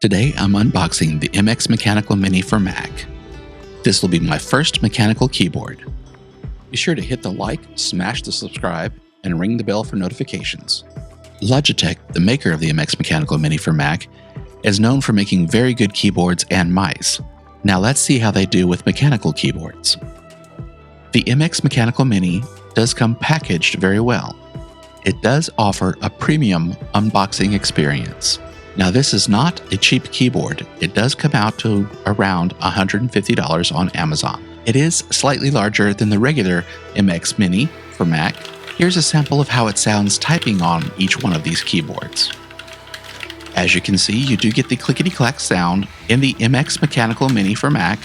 Today I'm unboxing the MX Mechanical Mini for Mac. This will be my first mechanical keyboard. Be sure to hit the like, smash the subscribe, and ring the bell for notifications. Logitech, the maker of the MX Mechanical Mini for Mac, is known for making very good keyboards and mice. Now let's see how they do with mechanical keyboards. The MX Mechanical Mini does come packaged very well. It does offer a premium unboxing experience. Now this is not a cheap keyboard. It does come out to around $150 on Amazon. It is slightly larger than the regular MX Mini for Mac. Here's a sample of how it sounds typing on each one of these keyboards. As you can see, you do get the clickety-clack sound in the MX Mechanical Mini for Mac.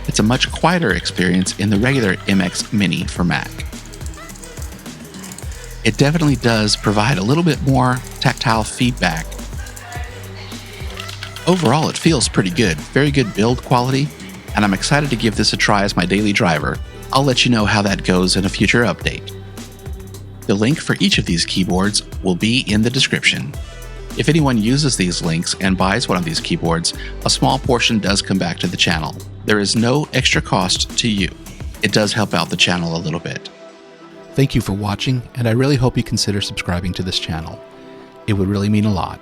It's a much quieter experience in the regular MX Mini for Mac. It definitely does provide a little bit more tactile feedback. Overall, it feels pretty good, very good build quality, and I'm excited to give this a try as my daily driver. I'll let you know how that goes in a future update. The link for each of these keyboards will be in the description. If anyone uses these links and buys one of these keyboards, a small portion does come back to the channel. There is no extra cost to you. It does help out the channel a little bit. Thank you for watching, and I really hope you consider subscribing to this channel. It would really mean a lot.